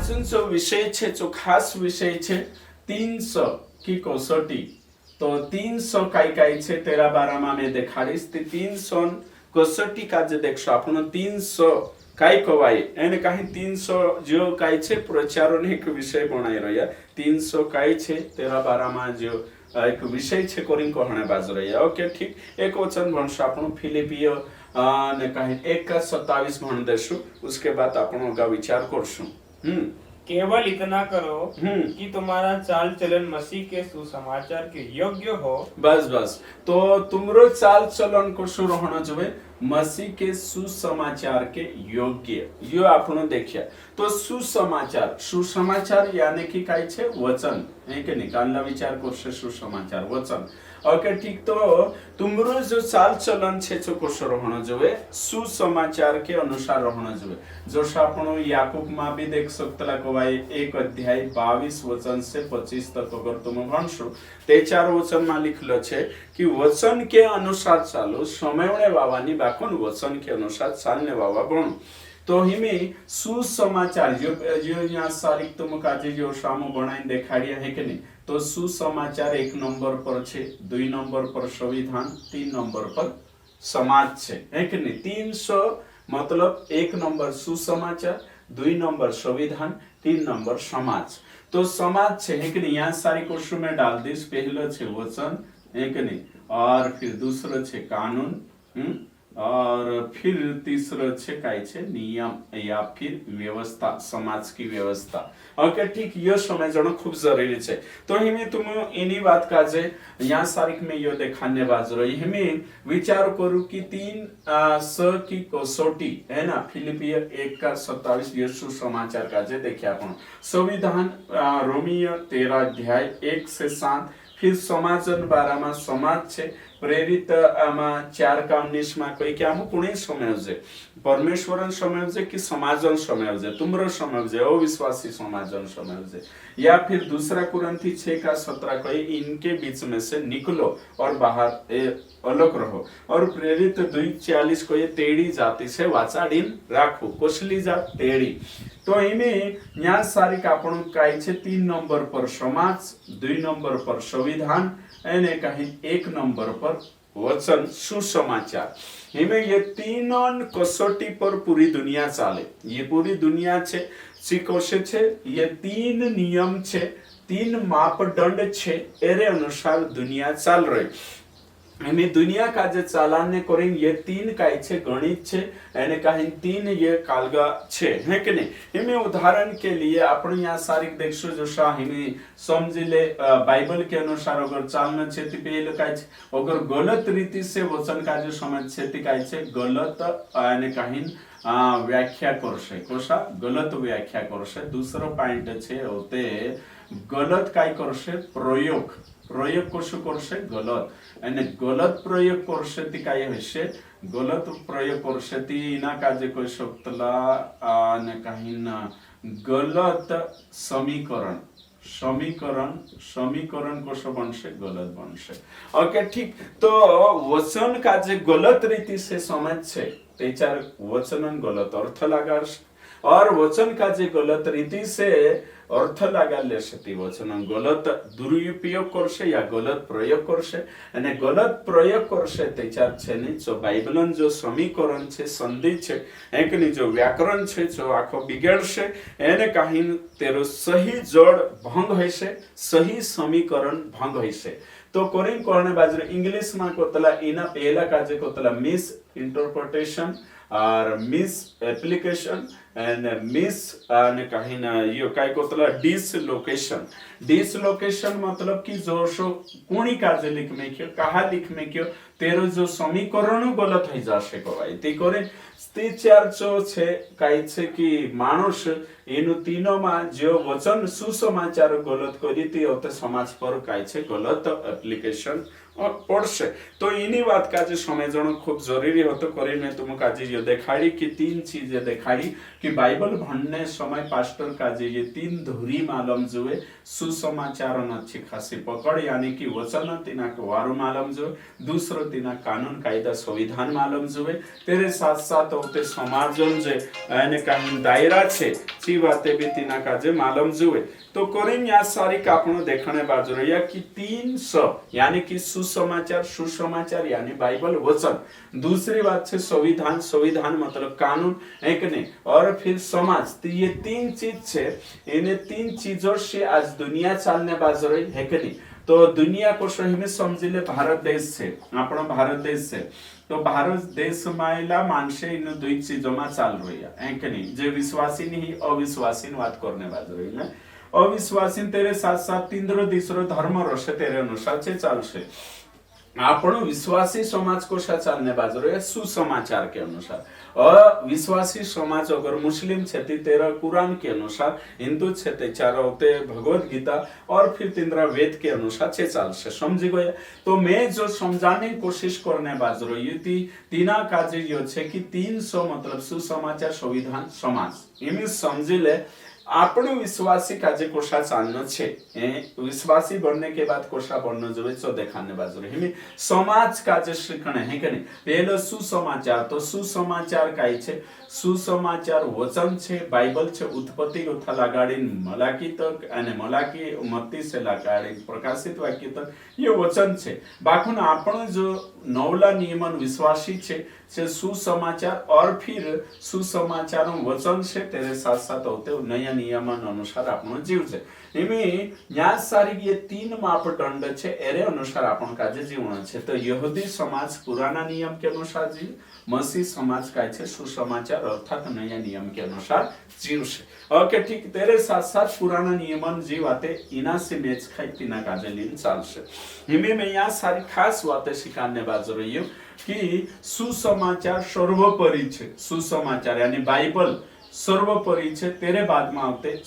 आजून जो विषय छे जो खास विषय छे 300 की कसोटी। तो 300 काय छे तेरा बारा में मैं देखाड़ीश। 300 कसोटी का जे देखशो आपण 300 काय कवाय एने कहीं 300 जो काय छे प्रचारों एक विषय बनाई रहा। 300 काय छे तेरा बारा में जो एक विषय छे कोरिन कहणे बाज रहा। ओके ठीक। एक वचन भणशो आपण फिलिपियो ने कहीं 1:27 भण देशु। उसके बाद आपण का विचार करशु। केवल इतना करो कि तुम्हारा चाल चलन मसीह के सुसमाचार के योग्य हो। बस बस। तो तुमरो चाल चलन को शु रहना जोवे मसीह के सुसमाचार के योग्य। यो आपण देखिया। तो सुसमाचार सुसमाचार यानी कि काय छे वचन। एक निकालना विचार करशे सुसमाचार वचन। ओके ठीक। तो तुमरो जो चाल चलन छे जो को रहना जोवे सुसमाचार के अनुसार रहना जोवे। जो आपण याकूब में भी देख सकतला को भाई 1 अध्याय 22 वचन से 25 तक अगर तुम भणशो ते 4 वचन में लिखलो छे कि वचन के अनुसार चालो समयने वावानी बाकोन वचन के अनुसार चालने वावा बनो। तो हिमे सुसमाचार जो यहाँ सारी तुम काजे जो सामो बनाई देखाड़िया है कि नहीं। तो सुसमाचार 1 नंबर पर छे, 2 नंबर पर संविधान, 3 नंबर पर समाज छे है कि नहीं। 300 मतलब 1 नंबर सुसमाचार, 2 नंबर संविधान, 3 नंबर समाज। तो समाज छे है कि नहीं। यहाँ सारी कोर्स में डाल दीस। पहलो छे वचन है कि नहीं, और फिर दूसरो छे कानून, और फिर तीसरो छे काय छे नियम या फिर व्यवस्था, समाज की व्यवस्था। ओके ठीक। यो समझना खूब जरूरी छे। तो हिमे तुम इनी बात का जे यहाँ सारिक में यो देखाने बाज रही। हिमे विचार करू कि 300 की कसोटी है ना। फिलिपियो 1:27 यीशु समाचार का जे देखिए आपण संविधान रोमियो 13 अध्याय 1 से 7। फिर समाजन 12 में समाज छे। प्रेरित 4:19 में कोई क्या कुणी समझे परमेश्वरन समझे कि समाजन समझे तुमरो समझे अविश्वासी समाजन समझे। या फिर दूसरा कुरंथी 6:17 कोई इनके बीच में से निकलो और बाहर अलग रहो। और प्रेरित 2:40 को ये तेड़ी जाति से वाचाड़ीन राखो। कोसली जात तेड़ी। तो इमें यहाँ सारी कापण काय छे 3 नंबर पर समाज, 2 नंबर पर संविधान, एने कहीं 1 नंबर पर वचन सुसमाचार। इमें ये 3 कसोटी पर पूरी दुनिया चाले। ये पूरी दुनिया छे सिकोशे छे। ये 3 नियम छे, 3 मापदंड छे, एरे अनुसार दुनिया चाल रही। हमें दुनिया का जो चालाने करें ये 3 काय छे गणित छे, एने कहीं 3 ये कालगा छे है कि नहीं। हमें उदाहरण के लिए अपन यहाँ सारी देखशो जो सा हमें समझ ले बाइबल के अनुसार अगर चालना छे ती पहले काय छे अगर गलत रीति से वचन का जो समझ छे ती काय छे गलत एने कहीं व्याख्या करशे। कोसा गलत व्याख्या करशे। दूसरा पॉइंट छे होते गलत काय करशे प्रयोग। प्रयोग कशु करशे गलत, आणि गलत प्रयोग करशे ती काय हशे गलत प्रयोग करशे ती इना काजे कोई शकतला आणि काही ना गलत समीकरण। समीकरण समीकरण कसं बनशे गलत बनशे। ओके ठीक। तो वचन का जे गलत रीति से समझ छे तेचार वचनन गलत अर्थ लागाश, और वचन का जे गलत रीति से अर्थ लगाले ती वचन गलत दुरुपयोग करशे या गलत प्रयोग करशे। અને गलत प्रयोग करशे तेचार छे ने जो बाइबलन जो समीकरण छे संधि छे एकनी जो व्याकरण छे जो आखो बिगड़शे एने काही तेरो सही जोड़ भंग होइसे, सही समीकरण भंग होइसे। तो कोरिन कोने बाजरे इंग्लिश में कोतला इना पहला काजे कोतला मिस इंटरप्रिटेशन और मिस एप्लीकेशन एंड मिस ने कहीं ना यो काय कोतला डिसलोकेशन। डिसलोकेशन मतलब कि जो सो कोणी काजे लिख में क्यों कहा लिख में क्यों तेरो जो समीकरण गलत हो जाशे कोवाय ते करे ते चार जो छे काय छे कि मानुष एनु तीनो में जो वचन सुसमाचार गलत करी ती होते समाज पर काय छे गलत एप्लीकेशन पड़शे। तो इनी बात का जो समझना खूब जरूरी होतो। करे मैं तुम का ये देखाड़ी कि 3 चीजें देखाड़ी कि बाइबल भणने समय पास्टर का ये 3 धुरी मालूम जुए सुसमाचार अच्छी खासी पकड़ यानी कि वचन तिना को वारु मालूम जुए, दूसरो तिना कानून कायदा संविधान मालूम जुए, तेरे साथ साथ होते समाजन जे यानी कहीं दायरा छे ची बातें भी तीना काजे मालूम जुए। तो कोरिन या सारी कापणो देखने बाजू रही कि 3 स यानी कि सुसमाचार, सुसमाचार यानी बाइबल वचन। दूसरी बात है संविधान, संविधान मतलब कानून, एक नहीं, और फिर समाज। तो ये 3 चीज है, इन्हें 3 चीजों से आज दुनिया चलने बाजू रही है कि नहीं। तो दुनिया को सही में समझिले भारत देश से, अपना भारत देश से, तो भारत देश मायला मानसे इन 2 चीजों में चाल रही है कि नहीं। जो विश्वासी नहीं अविश्वासी बात करने बाजू रही है। अविश्वासी तेरे साथ साथ तीसरो धर्म रहे तेरे अनुसार से चलसे। आपण विश्वासी समाज को चालने बाजू रहे सुसमाचार के अनुसार। अविश्वासी समाज अगर मुस्लिम छे तेरा कुरान के अनुसार, हिंदू छे चारा होते भगवत गीता और फिर तिंद्रा वेद के अनुसार छे चाल से। समझी गए। तो मैं जो समझाने की कोशिश करने बाजू रही थी तीना काजे यो छे कि 300 मतलब सुसमाचार, संविधान, समाज। इमे समझी ले आपण विश्वासी काजे कोशा चालनो छे। विश्वासी बनने के बाद कोशा बननो जोवे सो देखाने बाजू रही। हिमी समाज काजे शिकणे है कि नहीं। पहले सुसमाचार, तो सुसमाचार काय छे? सुसमाचार वचन छे, बाइबल छे, उत्पत्ति उथा लगाड़ी मलाकी तक अने मलाकी 29 से लगाड़ी प्रकाशित वाक्य तक ये वचन छे। बाकुन आपण जो नवला नियमन विश्वासी छे से सुसमाचार और फिर सुसमाचार वचन छे तेरे साथ साथ होते नया नियमन अनुसार आपण जीव छे। इमे या सारी ये 3 मापदंड छे एरे अनुसार आपण काजे जीवन छे। तो यहूदी समाज पुराना नियम के अनुसार जीव, मसीह समाज का छे सुसमाचार अर्थात नया नियम के अनुसार जीव छे। ओके ठीक, तेरे साथ साथ पुराना नियमन जीव आते इना से मैच खाई तीना काजे लीन चालशे। हिमे में या सारी खास बातें सिखाने बाजू रही हूं कि सुसमाचार सर्वोपरि छे। सुसमाचार यानी बाइबल सर्वोपरि छे, तेरे बाद में आते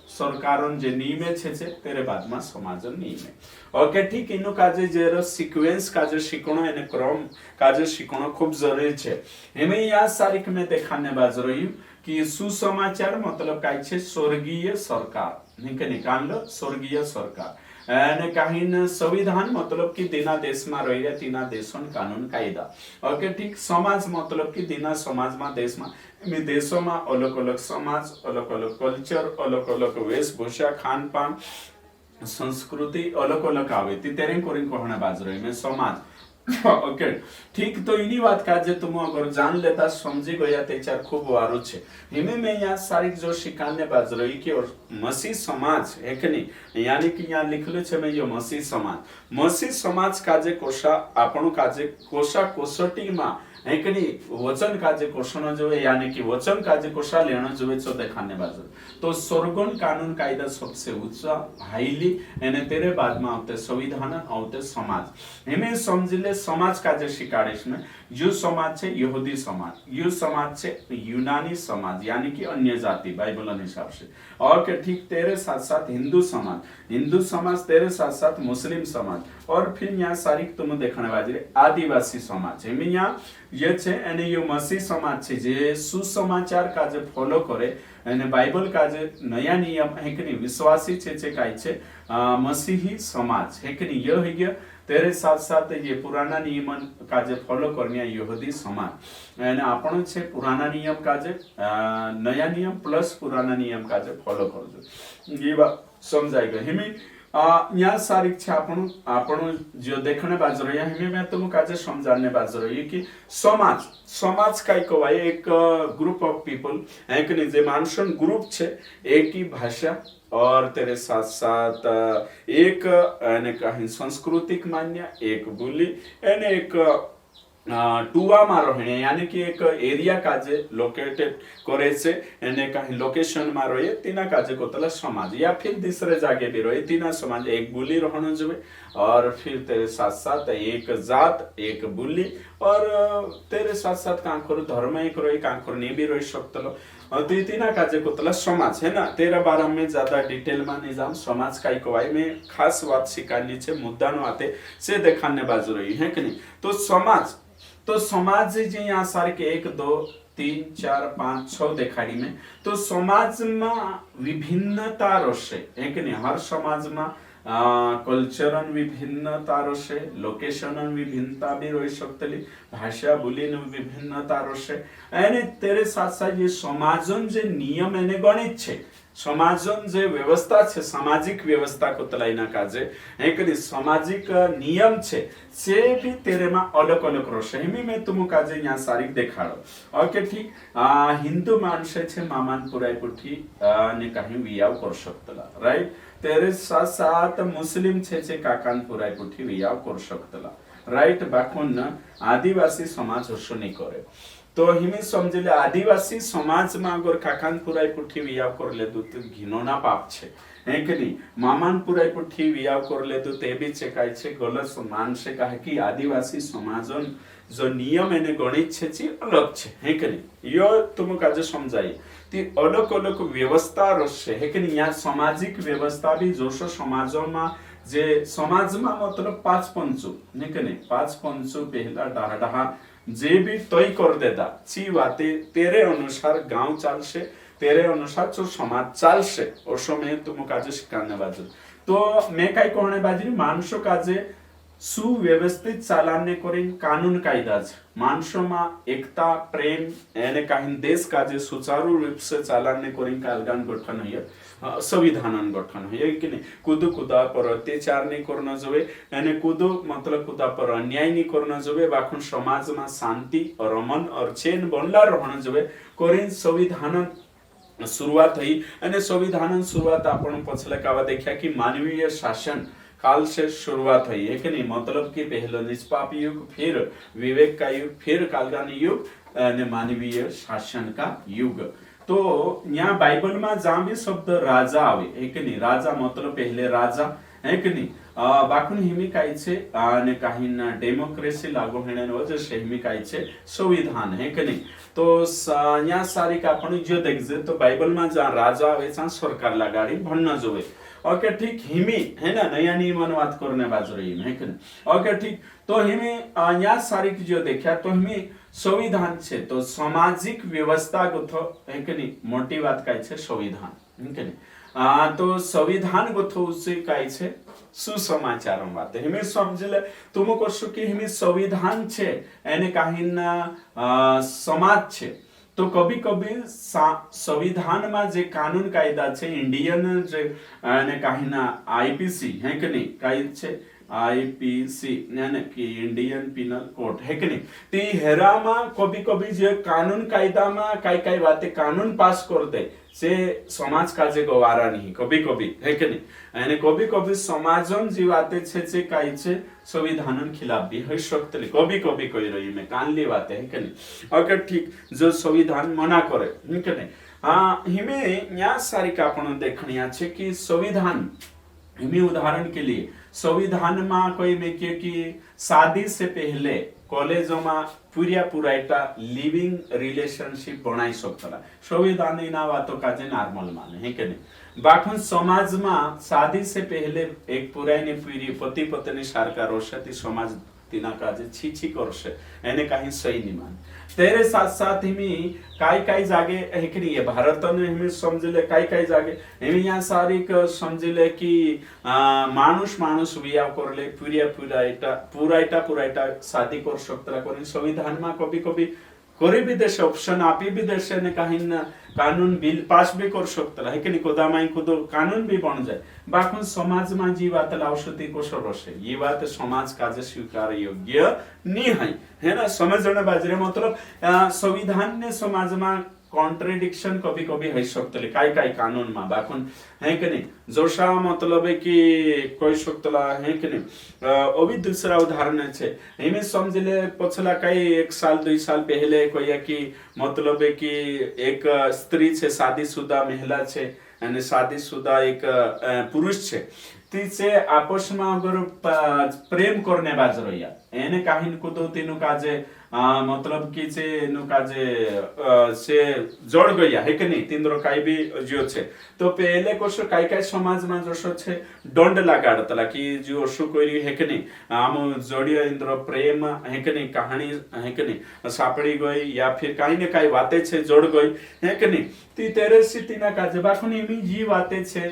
सरकारन जे नियम छे तेरे बाद में समाजन नियम। ओके ठीक, इनो काजे जेरो सीक्वेंस काजे शिकणो एने क्रम काजे शिकणो खूब जरूरी छे। एमे या सारीक में देखाने बाजू रही हूं कि सुसमाचार मतलब काय छे स्वर्गीय सरकार। निके निकाल स्वर्गीय सरकार। અને કાહીન સંવિધાન मतलब कि दिना देश में रही रहे तीना देशों कानून कायदा। ओके ठीक, समाज मतलब कि दिना समाज में देश में देशों में अलग अलग समाज, अलग अलग कल्चर, अलग अलग वेशभूषा, खान पान, संस्कृति अलग अलग आवे तेरे कोरिन कहना बाज रही में समाज। ओके ठीक, तो इनी बात का जे तुम अगर जान लेता समझी गया ते चार खूब वारू छे। हिमे में यहाँ सारी जो शिकाने बाज रही कि और मसीह समाज है कि नहीं, यानी कि यहाँ लिखले छे में यो मसीह समाज काजे कोशा आपणो काजे कोशा कोसटी में है कि नहीं वचन काजे कोशनो जोवे, यानी कि वचन काजे कोशा लेनो जोवे सो देखाने बाजू। तो स्वर्गन कानून कायदा सबसे ऊंचा हाईली एने तेरे बाद में आते संविधान आते समाज। हिमे समझिले समाज काजे शिकाड़ेश में यू समाज छे यहूदी समाज, यू समाज छे यूनानी समाज यानी कि अन्य जाति बाइबल हिसाब से। और के ठीक तेरे साथ साथ हिंदू समाज तेरे साथ साथ मुस्लिम समाज, और फिर यहाँ सारी तुम देखने बाजरे आदिवासी समाज। हिमे यहाँ ये छे एने यो मसीह समाज छे जे सुसमाचार काजे फॉलो करे एने बाइबल काजे नया नियम है कि नहीं विश्वासी छे काय छे मसीही समाज है कि नहीं। ये है गया तेरे साथ साथ ये पुराना नियमन काजे फॉलो करने यहूदी समाज एने आपण छे पुराना नियम काजे नया नियम प्लस पुराना नियम काजे फॉलो करजो। ये बात समझाएगा। हिमी यहाँ सारी इच्छा आपण जो देखने बाज रही है हमें मैं तुम काजे समझाने बाज रही है कि समाज काय कहवाय एक ग्रुप ऑफ पीपल है कि नहीं जे मानसन ग्रुप छे एक ही भाषा और तेरे साथ साथ एक एने कहीं सांस्कृतिक मान्य एक बोली एने एक टूवा में रहे यानी कि एक एरिया काजे लोकेटेड करे से एने कहीं लोकेशन में रहे तीना काजे को तला समाज, या फिर दूसरे जागे भी रहे तीना समाज एक बोली रहना जोवे और फिर तेरे साथ साथ एक जात एक बोली और तेरे साथ साथ कांकोर धर्म एक रहे कांकोर नहीं भी रह सकतलो तो तीना काजे को तला समाज है ना। तेरा बारे में ज्यादा डिटेल में नहीं जाऊं समाज का कहवाई में खास बात सिखानी छे मुद्दा नो आते से देखाने बाजू रही है कि नहीं। तो समाज जे यहाँ सारे के 1 2 3 4 5 6 देखाड़ी में तो समाज में विभिन्नता रहे है कि नहीं। हर समाज में कल्चरन विभिन्नता रोशे, लोकेशनन विभिन्नता भी रही सकतली, भाषा बोली विभिन्नता रोशे एने तेरे साथ साथ ये समाजन जे नियम एने गणित छे, समाजन जे व्यवस्था छे, सामाजिक व्यवस्था को तलाइना काजे एक सामाजिक नियम छे से भी तेरे में अलग अलग रोशे हिमी में तुम काजे यहाँ सारिक देखाड़ो ओके ठीक। हिंदू मानसे छे मामान पुराई पुठी ने कहीं वियाव कर सकतला राइट, तेरे साथ साथ मुस्लिम छे काकान पुराई पुठी वियाव कर सकतला राइट, बाकुन आदिवासी समाज हसो नहीं करे तो हिमी समझले आदिवासी समाज में अगर काकान पुराई पुठी वियाव कर ले तो घिनोना पाप छे है कि नहीं, मामान पुराई पुठी वियाव कर ले तो ते भी चेकाय छे गलत मान से कहे कि आदिवासी समाजन जो नियम एने गणित छे ची अलग छे है कि नहीं, यो तुम काजे समझाई ती अलग अलग व्यवस्था रसे है कि नहीं। यहाँ सामाजिक व्यवस्था भी जोशो समाजों में जे समाज में मतलब पांच पंचो है कि नहीं, पांच पंचो पहला डाहा जे भी तय कर देता ची बाते तेरे अनुसार गांव चालशे, तेरे अनुसार जो समाज चालशे ओशो में तुम काजे शिकाने बाजू तो मैं काय कहने बाजरी मानसो काजे सुव्यवस्थित चालाने करें कानून कायदा मानसों में एकता प्रेम एने कहीं देश काजे सुचारू रूप से चालाने करें कालगान गठन है संविधान गठन है कि नहीं, कुदु कुदा पर अत्याचार नहीं करना जोवे यानी कुदु मतलब कुदा पर अन्याय नहीं करना जोवे, बाकुन समाज में शांति और अमन और चैन बनला रहना जोवे करें संविधान शुरुआत हुई અને संविधान शुरुआत आपण पछले कावा देखा कि मानवीय शासन काल से शुरुआत हुई है कि नहीं, मतलब कि पहले निष्पाप युग, फिर विवेक का युग, फिर कालगान युग ने मानवीय शासन का युग। तो यहाँ बाइबल में जहाँ भी शब्द राजा आवे है कि नहीं, राजा मतलब पहले राजा है कि नहीं, बाकुन हिमी काई छे ने काही ना डेमोक्रेसी लागू हेने वजह से हिमी काई छे संविधान है कि नहीं। तो यहाँ सारी का अपन जो देखजे तो बाइबल में जहाँ राजा आवे जहाँ सरकार लगाड़ी भन्न जोवे ओके ठीक, हिमी है ना नया नियम अनुवाद करने बाजू रही है कि नहीं ओके ठीक। तो हिमी यहाँ सारी की जो देखा तो हिमी संविधान छे तो सामाजिक व्यवस्था को है कि नहीं, मोटी बात काई छे संविधान है कि नहीं। तो संविधान को उससे काई छे सुसमाचार बात हिमी समझले तुम करशो कि हिमी संविधान छे एने काही ना समाज छे तो कभी कभी संविधान में जे कानून कायदा छे इंडियन जे ने काही ना आईपीसी है कि नहीं काई छे आईपीसी यानी कि इंडियन पिनल कोड है कि नहीं, ती हेरा में कभी कभी जे कानून कायदा में काई काई बातें कानून पास कर दे से समाज का जे गवारा नहीं कभी कभी है कि नहीं, यानी कभी कभी समाजन जी बातें छे काई छे संविधान खिलाफ भी है सकते कभी कभी कोई रही में कानली बातें है कि नहीं अगर ठीक जो संविधान मना करे है कि नहीं। हिमे यहाँ सारी का अपन देखनिया छे कि संविधान हिमे उदाहरण के लिए संविधान में कोई में कि शादी से पहले कॉलेजों में पूरा लिविंग रिलेशनशिप बनाई सकता संविधान ना बातों का जे नॉर्मल माने है कि नहीं, बाकुन समाज में शादी से पहले एक पुरानी पीढ़ी पति पत्नी सारका रोशती समाज तिना का जे छी करशे एने काही सही नहीं मान। तेरे साथ साथ हिमी काई जागे है कि नहीं, भारत ने हिमी समझले काई जागे हिमी यहाँ सारी समझले कि मानुष वियाह करले पूरा शादी कर सकता करें संविधान में कभी कभी करे भी देश ऑप्शन आपी भी देश ने कहीं ना कानून बिल पास भी कर सकता है कि नहीं, कोदामाई खुद कानून भी बन जाए बाकुन समाज में जी बात औषधि को सरसे ये बात समाज का स्वीकार योग्य नहीं है ना, समझने बाजरे मतलब संविधान ने समाज में कॉन्ट्रडिक्शन कभी कभी है सकते काई कानून में बाकुन है कि नहीं, जोशा मतलब है कि कोई सकतला है कि नहीं। अभी दूसरा उदाहरण है इमें समझ ले पछला कई 1 साल 2 साल पहले कोई कि मतलब है कि एक स्त्री छे शादीशुदा महिला छे અને शादीशुदा एक पुरुष छे तीसे आपस में अगर प्रेम करने बाज रहिया एने काहिन कुदो तीनु काजे मतलब कि से नु काजे से जोड़ गया है कि नहीं तीनरो काई भी जो छे तो पहले कोसो काई समाज में जोशो छे दंड लगाडतला कि जो ओसो कोई है कि नहीं आम जोड़ियो इंद्र प्रेम है कि नहीं कहानी है कि नहीं सापड़ी गई या फिर काई ने काई बातें छे जोड़ गई है कि नहीं ती तेरे स्थिति ना काजे बाखुनी मी जी बातें छे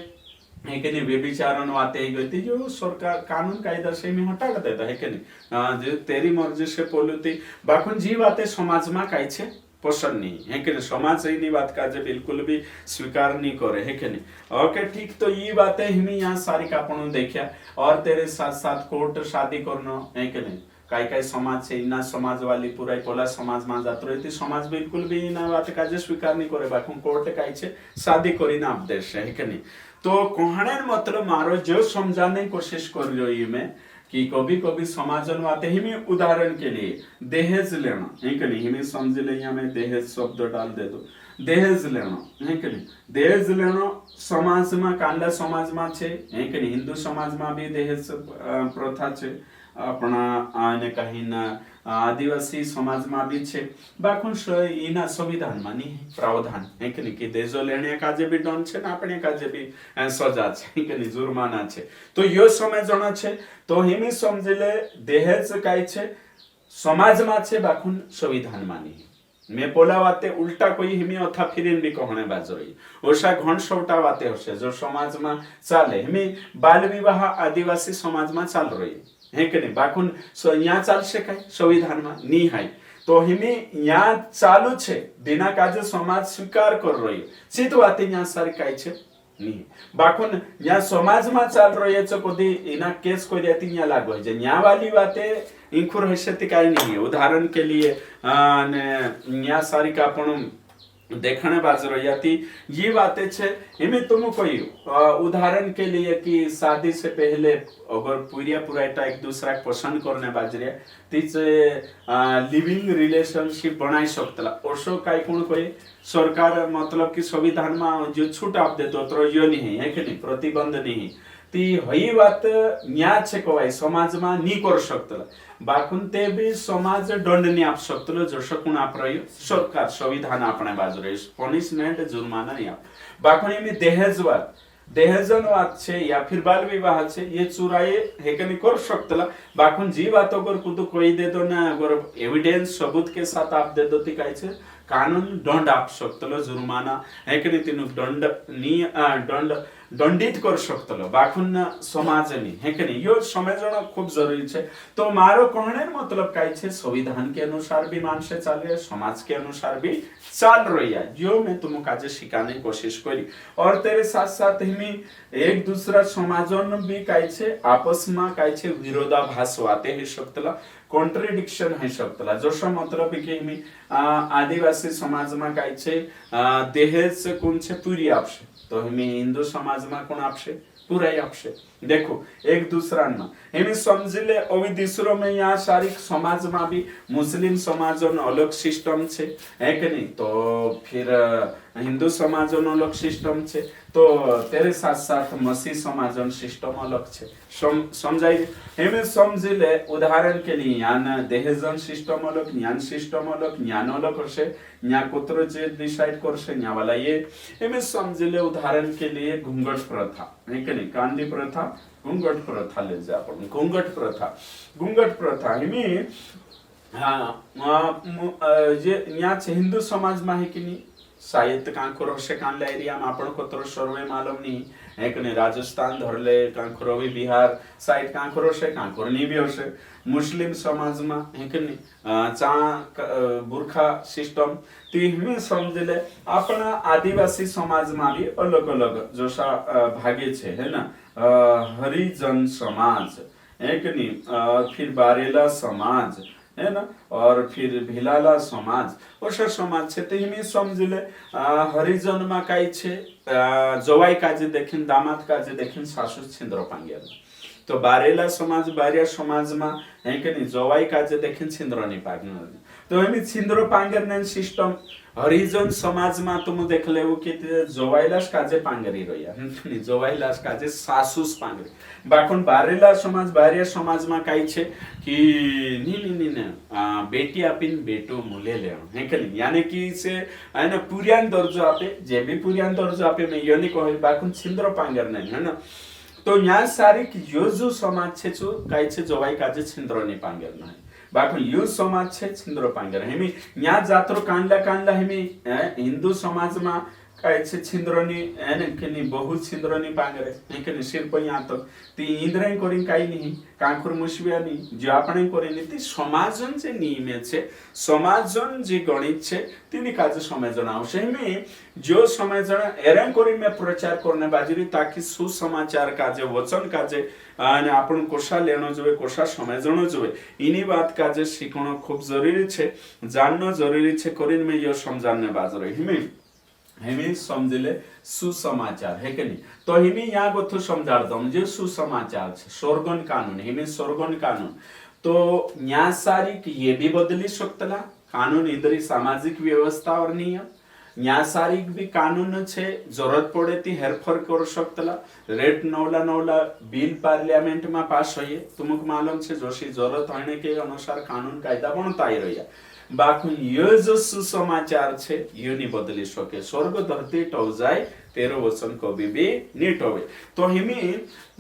है कि नहीं, व्यभिचारण वाते ही गई थी जो सरकार कानून कायदा से में हटा देता है कि नहीं, जो तेरी मर्जी से पोलुती बाकुन जी बातें समाज में काई छे पसंद नहीं है कि नहीं, समाज से ही बात का जे बिल्कुल भी स्वीकार नहीं करे है कि नहीं। ओके ठीक, तो ये बातें हमें यहाँ सारी का अपन देखा। और तेरे साथ साथ कोर्ट शादी करना है कि नहीं, काही काही समाज से इना समाज वाली पूरा पोला समाज में जातो रहती, समाज बिल्कुल भी इना बात का जे स्वीकार नहीं करे बाकुन कोर्ट काई छे शादी करी ना उपदेश है कि नहीं। तो कहने मतलब मारो जो समझाने की कोशिश कर रही हूँ मैं कि कभी कभी समाजन वाते ही में उदाहरण के लिए दहेज लेना है कि नहीं, हमें समझ ले यहाँ में दहेज शब्द डाल दे दो, दहेज लेना है कि नहीं, दहेज लेना समाज में कांडा समाज में छे है कि नहीं, हिंदू समाज में भी दहेज प्रथा छे, अपना आने कहीं ना आदिवासी समाज में भी छे, बाकुन इना संविधान में नहीं प्रावधान है कि नहीं कि दहेज लेने का जे भी दंड छे ना अपने का जे भी सजा छे कि नहीं, जुर्माना छे। तो यो समझना छे तो हिमी समझ ले दहेज काई छे समाज में छे बाकुन संविधान में नहीं। मैं बोला वाते उल्टा कोई हिमी अथा फिरिन भी कहने बाजो रही ओसा घन सौटा वाते होशे जो समाज में चाले, हिमी बाल विवाह आदिवासी समाज में चाल रही है कि नहीं, बाकुन यहाँ चाल से काय संविधान में नहीं है। तो हिमी यहाँ चालू छे बिना काजे समाज स्वीकार कर रही सीध वाते यहाँ सारी काय छे नहीं, बाकुन यहाँ समाज में चाल रही है तो कदी इना केस कोई रहती यहाँ लागू है यहाँ वाली बातें इंखुर हैसियत काही नहीं है। उदाहरण के लिए यहाँ सारी का अपन देखने बाज रही थी ये बातें छे इमे तुम कोई उदाहरण के लिए कि शादी से पहले अगर पूरा एक दूसरा पसंद करने बाज रहे तीचे लिविंग रिलेशनशिप बनाई सकतला ओसो काही कोण कोई सरकार मतलब कि संविधान में जो छूट आप देतो तो यो नहीं है कि नहीं, प्रतिबंध नहीं ती हई बात न्याय छे कवाय समाज में नहीं कर सकतला बाकुन ते भी समाज दंड नहीं आप सकतलो जसो कोण आप रही सरकार संविधान आपणे बाजू रही पनिशमेंट जुर्माना नहीं आप बाकुन में दहेजन बात छे या फिर बाल विवाह छे ये चुराए है कि नहीं कर सकतला बाकुन जी बात अगर कुछ कोई दे दो ना अगर एविडेंस सबूत के साथ आप दे दो ती काय छे कानून दंड आप सकतलो जुर्माना है कि नहीं, तीन दंड नहीं दंड दंडित कर सकतलो बाकुन समाज नहीं है कि नहीं, यो समझना खूब जरूरी छे। तो मारो कहने मतलब काय छे संविधान के अनुसार भी मानसे चाले समाज के अनुसार भी चाल रही है जो मैं तुम काजे सिखाने की कोशिश करी। और तेरे साथ साथ ही एक दूसरा समाजन भी काय छे आपस में काय छे विरोधाभास वाते है सकतला कॉन्ट्रडिक्शन है सकतला जसो मतलब कि हमी आदिवासी समाज में काय छे दहेज कोण छे पूरी आपसे तो हमें हिंदू समाज में कोण आपसे पूरा ही आपसे देखो एक दूसरा ना हमें समझ ले अभी दूसरों में यहाँ सारी समाज में भी मुस्लिम समाज अलग सिस्टम छे है कि नहीं, तो फिर हिंदू समाज अलग सिस्टम छे तो तेरे साथ साथ मसीह समाज सिस्टम अलग छे समझाई हमें समझ ले उदाहरण के लिए यहाँ दहेजन सिस्टम अलग ज्ञान सिस्टम अलग ज्ञान अलग हसे यहाँ कोतरो जे डिसाइड करसे यहाँ वाला ये हमें समझ ले उदाहरण के लिए घूंघट प्रथा है कि नहीं, कांदी प्रथा घूंघट प्रथा ले जा अपन घूंघट प्रथा हमें जे यहाँ हिंदू समाज में है कि नहीं शायद कांकुर हसे कांडला एरिया में आपण को तो सर्वे मालूम नहीं है कि नहीं, राजस्थान धरले कांकुर भी बिहार साइड कांकुर हसे कांकुर नहीं भी हसे मुस्लिम समाज में है कि नहीं चा बुरखा सिस्टम ती हमें समझ ले अपना आदिवासी समाज में भी अलग अलग जैसा भागे छे है ना हरिजन समाज है कि नहीं, फिर बारेला समाज है ना और फिर भिलाला समाज ओसा समाज छे तो हमें समझ ले हरिजन में काई छे जवाई काजे देखें दामाद काजे देखें सासू छिंद्र पांगे तो बारेला समाज बारिया समाज में है कि नहीं जवाई काजे देखें छिंद्र नहीं पागन तो हमें छिंद्र पांगरने सिस्टम हरिजन समाज में तुम देख ले कि जवाईलास काजे पांगरी रोया नहीं जवाईलास काजे सासूस पांगरी बाकुन बारेला समाज बारिया समाज में काई छे कि नहीं बेटी आपिन बेटो मुले ले है कि नहीं, यानी कि से है ना पुरियान दर्जो आपे जे भी पुरियान दर्जो आपे मैं यो नहीं कहूँ बाकुन छिंद्र पांगर नहीं है ना। तो यहाँ सारी यो जो समाज छे जो काई छे जवाई काजे छिंद्र नहीं पांगर नहीं बाकी यो समाज छे छिंद्र पांगर हमें यहाँ जात्रो कांडला हमें हिंदू समाज में काय छे छिंद्रनी एने केनी बहुत छिंद्रनी पांगरे हे केनी सिर पया तो ती इंद्राय करिन काही नाही कांकुर मुसबियानी जे आपण करिन ती समाजन जे नियम छे समाजन जे गणित छे तिनी काज समझना आवश्यक में जो समझना एरन करिन में प्रचार करने बाजरी ताकि सुसमाचार काजे वचन काजे અને આપણું કોશા લેણો જોઈએ કોશા સમજણો જોઈએ એની વાત કાજે શીખણો ખૂબ જરૂરી છે જાણનો જરૂરી છે કરીને મેં યો સમજાવને બાજરો हिमी समझले सुसमाचार है कि नहीं तो हिमी यहाँ गोथु समझाड़ दो जो सुसमाचार है स्वर्गन कानून हिमी स्वर्गन कानून तो न्यासारिक ये भी बदली सकतला कानून इधरी सामाजिक व्यवस्था और नियम न्यासारिक भी कानून छे जरूरत पड़े ती हेरफेर कर सकतला रेट नौला नौला बिल पार्लियामेंट में पास होइए तुमक मालूम छे जोशी जरूरत होने के अनुसार कानून कायदा बनता ही रहिया बाकी ये जो सुसमाचार छे ये नहीं बदली सके स्वर्ग धरती टव जाए तेरो वचन कभी भी नहीं टवे तो हिमी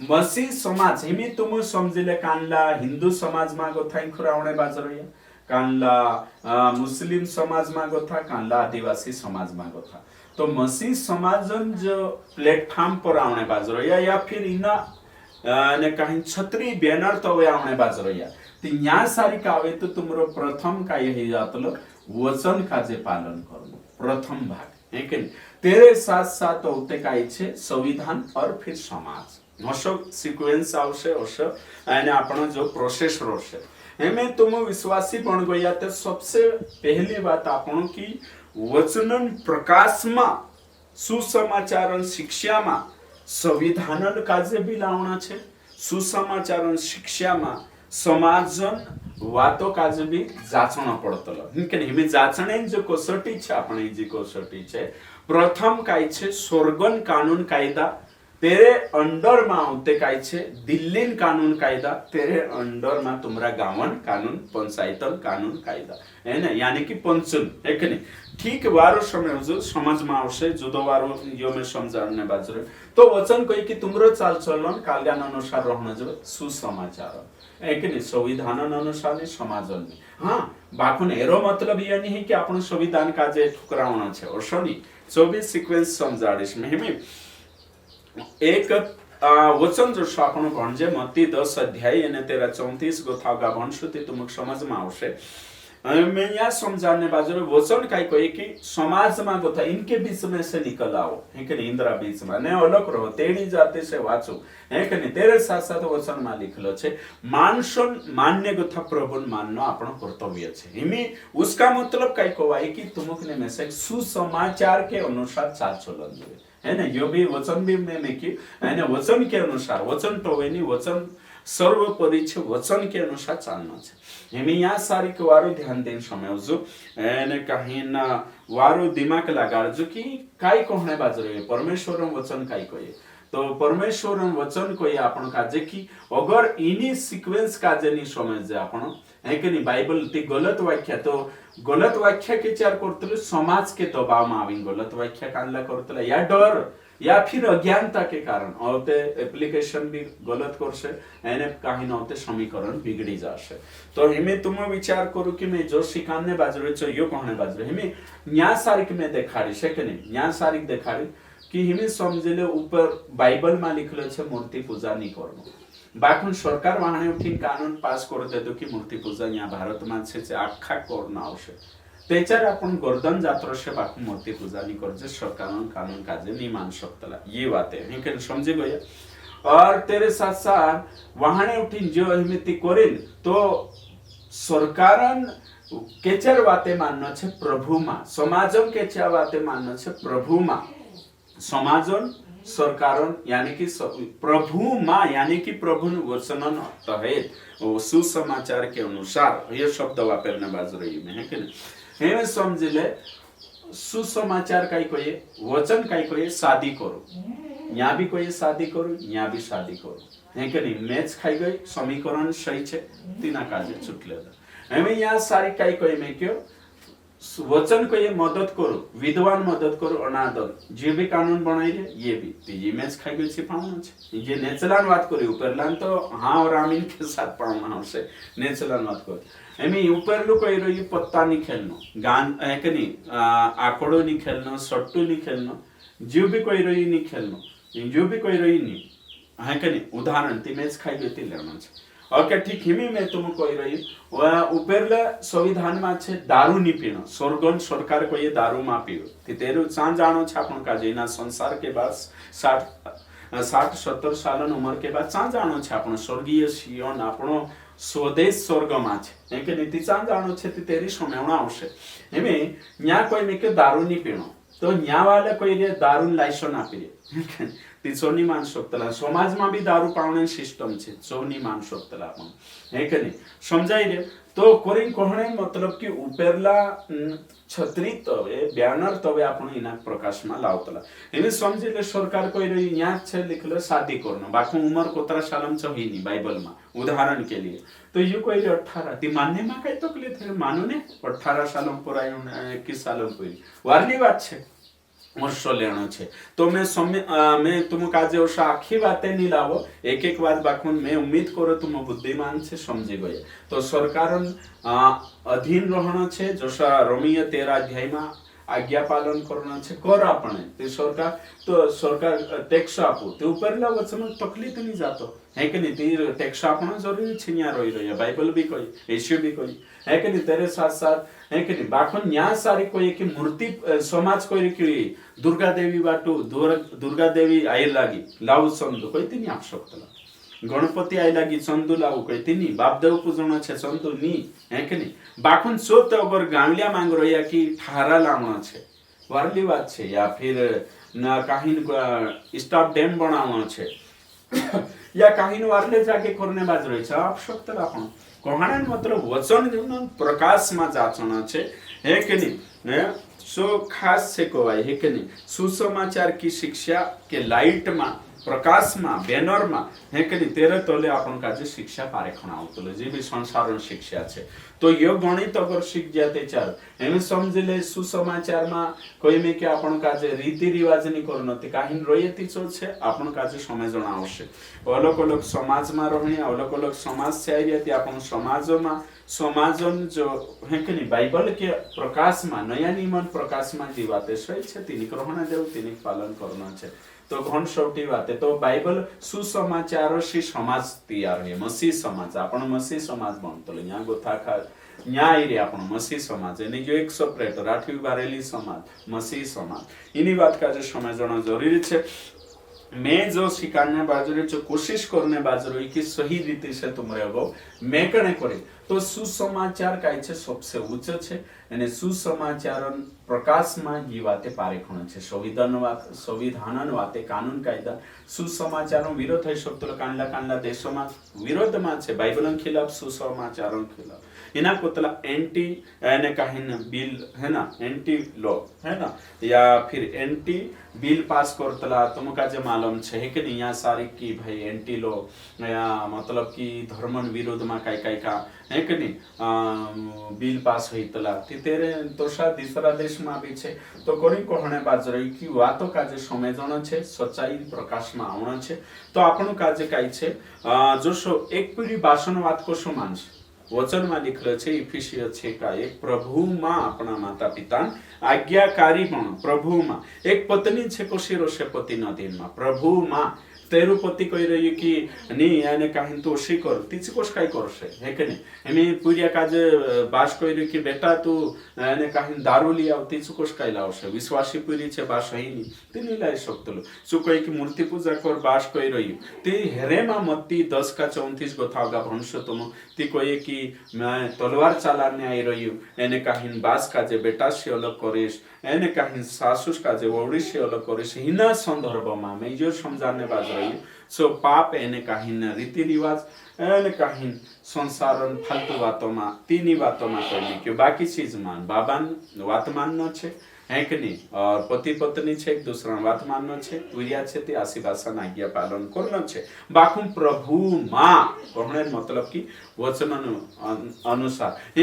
मसीह समाज हिमी तुम समझिले कानला हिंदू समाज में गोथाई खुरावणे बाजरोया कानला मुस्लिम समाज में गोथा कानला आदिवासी समाज में गोथा तो मसीह समाजन जो प्लेटफॉर्म पर आवणे बाजरोया या फिर इना ने कहीं छतरी बैनर तो वे आवणे बाजरोया ती न्याय सारी कावे तो तुमरो प्रथम का यही जातलो वचन काजे पालन करनो प्रथम भाग है कि तेरे साथ साथ होते काई छे संविधान और फिर समाज हशो सीक्वेंस आवशे हशो અને આપણો जो प्रोसेस रोशे हमें तुम विश्वासी बन गया तो सबसे पहली बात आपनो की वचनन प्रकाश में सुसमाचारन शिक्षा में संविधानन काजे भी लावना छे सुसमाचारन शिक्षा में समाजन वातो काजे भी जाचना पड़तलो हिंके हिमे जाचणे जो कसोटी छे आपणे जी कसोटी छे प्रथम काय छे स्वर्गन कानून कायदा तेरे अंडर में होते काय छे दिल्लीन कानून कायदा तेरे अंडर में तुमरा गावन कानून पंचायतन कानून कायदा है ना यानी कि पंचन है कि नहीं ठीक वारो समय जो समझ में आवशे जुदो वारो यो में समझाने बाजरे तो वचन कोई कि तुमरो चाल चलन काल्यान अनुसार रहना जो सुसमाचार है कि नहीं संविधान अनुसार समाजन हाँ बाकुन एरो मतलब ये नहीं है कि आपण संविधान काजे ठुकरावना छे ओशनी 24 सीक्वेंस समझाड़ीश में हमें एक वचन जो आपण भणजे मत्ती 10 अध्याय અને तेरा 34 गोथागा भणसु ते तुमक समझ में आवशे मैं यहाँ समझाने बाजू वचन काय कोई कि समाज में गोथा इनके बीच में से निकल आओ है कि नहीं इंद्रा बीच में ने अलग रहो तेरी जाति से वाचो है कि नहीं तेरे साथ साथ वचन में लिखलो छे मानसन मान्य गोथा प्रभुन माननो आपनो कर्तव्य छे हिमी उसका मतलब काय कोवाई कि तुमक ने में से सुसमाचार के अनुसार चाल चलन जोए है ना यो भी वचन भी मैं की है ना वचन के अनुसार वचन तो वेनी वचन सर्वोपरि छे वचन के अनुसार चालना छे हेमी या सारी के वारो ध्यान देन समय जो ने कहीं ना वारो दिमाग लगाड़ जो कि काय कहने बाजरे परमेश्वरन वचन काय कहे तो परमेश्वरन वचन कोई आपण काजे की अगर इनी सीक्वेंस काजे नी समझे आपण है कि नहीं बाइबल ती गलत व्याख्या तो गलत व्याख्या के चार करतले समाज के दबाव में आवी गलत व्याख्या कानला करतले या डर या फिर अज्ञानता के कारण औते एप्लीकेशन भी गलत करसे एने काही नौते समीकरण बिगड़ी जासे तो हिमे तुम विचार करो कि मैं जो सिखाने बाजरे छ यो कहने बाजरे हिमे न्याय सारिक में देखाड़ी से कि नहीं न्याय सारिक देखाड़ी कि हिमे समझले ऊपर बाइबल में लिखलो छे मूर्ति पूजा नहीं करनो बाकुन सरकार वाहने उठीन कानून पास कर देतो की मूर्ति पूजा यहाँ भारत में छे आखा करना आवश्यक तेचार आपण गर्दन जात्रशे बाकू मूर्ति पूजा नहीं करजे सरकार कानून काजे नहीं मान सकतला ये बातें है कि समझे गया और तेरे साथ साथ वाहने उठीन जो हिमिति करिन तो सरकारन केचर बातें माननो छे प्रभु मा समाजन केचर बातें माननो छे प्रभु मा समाजन सरकारन यानी कि प्रभु माँ यानी कि प्रभु वचनन तहेत सुसमाचार के अनुसार ये शब्द वापरने बाज रही में है कि नहीं हे समझले सुसमाचार काई कोई वचन काई कोई शादी करो यहाँ भी कोई शादी करो यहाँ भी शादी करो है कि नहीं मैच खाई गई समीकरण सही छे तीना काजे छुटले हमें यहाँ सारी काई कोई में क्यों वचन को ये मदद करो विद्वान मदद करो अनादर जे भी कानून बनाई रे ये भी तीजी मैच खाई गई छिपावना छे ये नेचलान बात करी ऊपरलान तो हाँ और आमीन के साथ पावना हमसे नेचलान बात करो एमी ऊपर लो कही रही पत्ता नहीं खेलनो गान है कि नहीं आकड़ो नहीं खेलनो सट्टू नहीं खेलनो जो भी कोई रही नहीं खेलनो जो भी कोई रही नहीं है कि नहीं उदाहरण ती मैच खाई गई लेना छे ओके ठीक हिमी में तुम कोई रही ઉપેરલા સંવિધાનમાં છે દારૂ ની પીણો સ્વર્ગન સરકાર કોઈ દારૂ માં પીવો તે તેરું સાં જાણો છે આપણું કાજે ના સંસાર કે બાદ 60-70 સાલની ઉંમર કે બાદ સાં જાણો છે આપણો સ્વર્ગીય સિયોન આપણો સ્વદેશ સ્વર્ગમાં છે કે નીતિ સાં જાણો છે તે તેરી સમયણા આવશે એમે ન્યા કોઈ મેં કે દારૂ ની પીણો તો ન્યા વાલે કોઈ રે દારૂ લાયસન્સ આપી દે ती सोनी मान शकतला समाज में भी दारू पावने सिस्टम छे सोनी मान शकतला पण है के नहीं समजाई रे तो कोरिन कोहणे मतलब कि उपेरला छत्री तवे बैनर तवे आपण इना प्रकाश में लावतला एने समजिले सरकार कोई रही यहाँ छे लिखले शादी करनो बाकी उम्र कोतरा सालम छ ही नहीं बाइबल में उदाहरण के लिए तो ये कोई 18 ती मानने में कई तकलीफ है मानो ने 18 सालम पुराई 21 सालम पुरी वारली बात छे वर्षो लेनो छे तो मैं तुम काजे ओशा आखी बातें नहीं लावो एक एक बात बाखुन मैं उम्मीद करो तुम बुद्धिमान छे समझी गए तो सरकारन अधीन रहनो छे जोशा रोमीय 13 अध्याय में आज्ञा पालन करना छे कर आपणे ते सरकार टैक्स आपो ते उपरला वचन तकलीफ नहीं जातो है कि नहीं ते टैक्स आपनो जरूरी छे न्या रोई रही बाइबल भी कोई यीशु भी कोई है कि नहीं तेरे साथ साथ है कि नहीं बाखुन न्या सारी कोई की मूर्ति समाज कोई की दुर्गा देवी बाटू दुर्गा देवी आई लागी लाऊ संदू कोई ती नहीं आप सकतला गणपति आई लागी चंदू लाऊ कोई ती नहीं बापदेव पूजन छे चंदू नी है कि नहीं बाखुन सो तो अगर गांवलिया मांग रहा कि ठारा लावना छे वारली बात छे या फिर ना काहीन स्टाफ डैम बनावनो छे या काहीन वारले जाके करने बाज रही छे आप सकतला पण कोहाणन मतलब वचन प्रकाश में जाचना छे है कि नहीं सो खास से कोवाय है कि नहीं सुसमाचार की शिक्षा के लाइट में प्रकाश में बैनर में है कि नहीं तेरे तोले अपन का शिक्षा पारेखण आवतले जे भी संसारण शिक्षा छे तो यो गणित अगर सीख जाते चार एम समझ ले सुसमाचार में कोई में के अपन का रीति रिवाज नहीं करनो ते काहीन रोयती चो छे अपन का समय जणा आवश्य अलग अलग समाज में रहणी अलग अलग समाज से आई रहती अपन समाजों में समाजन जो है कि नहीं बाइबल के प्रकाश में नया नियमन प्रकाश में जीवाते सही छे तिनी ग्रहण देव तिनी पालन करना छे तो घण सौटी बात है तो बाइबल सुसमाचार से समाज तैयार है मसीह समाज आपण मसीह समाज बनतो यहाँ गोथाखा न्याय रे आपण मसीह समाज यानी जो एक सेपरेट राठी बारेली समाज मसीह समाज इनी बात का जो समझना जरूरी है मैं जो सिखाने बाजरे जो कोशिश करने बाजरो कि सही रीति से तुम रहो मैं कने करे तो सुसमाचार काय छे सबसे उच्च छे અને સુસમાચારન પ્રકાશમાં જીવાતે પારેખણ છે સંવિધાન વાતે કાનૂન કાયદા સુસમાચારનો વિરોધ થઈ શકતો કાંડલા દેશોમાં વિરોધમાં છે બાઇબલન ખિલાફ સુસમાચારન ખિલાફ इना कोतला एंटी यानी कहीं बिल है ना एंटी लॉ है ना या फिर एंटी बिल पास करतला तुमका जे मालूम छे है कि नहीं यहाँ सारी की भाई एंटी लॉ या मतलब कि धर्मन विरोध में काय का है कि नहीं बिल पास होइतला तेरे तोषा दूसरा देश में भी छे तो कोरी कोहणे बाज रही कि वातो काजे समझणो छे सच्चाई प्रकाश में आवणो छे तो आपणो काजे काय छे जोशो एक पीढ़ी भाषण वात को शो मानशे वचन में लिखल है इफिसिय 6 का 1 प्रभु मां अपना माता पिता आज्ञाकारी प्रभु मां एक पत्नी छे को शिरोशे पति अधीन में प्रभु मां तेरु पति कही रही कि नहीं यानी कहीं तो शी कर तीच कोश काय करशे है कि नहीं एमे पूरिया काजे बास कही रही कि बेटा तू यानी कहीं दारू ली आव तीच कोश काय लावशे विश्वासी पूरी छे बास ही नहीं ती नहीं लाई सकतलो सु कही कि मूर्ति पूजा कर बास कही रही ती हेरेमा मत्ती 10 का 34 गोथागा भंशो तुम ती कही कि मैं तलवार चलाने आई रही हूं एने कहीं बास काजे बेटा से अलग करिस एने कहीं सासुस काजे वौड़ी से अलग करिस हिना संदर्भ में मैं जो समझाने बाज सो पाप एने कहीं रीति रिवाज एने कहीं संसारन फालतू बातों में तीनी बातों में करने के बाकी चीज मान बाबान बात मानना छे है कि नहीं और पति पत्नी छे एक दूसरा बात मानना छे तुरिया छे ते आसी भाषा आज्ञा पालन करना छे बाकुम प्रभु मां कहने मतलब कि वचन अनुसार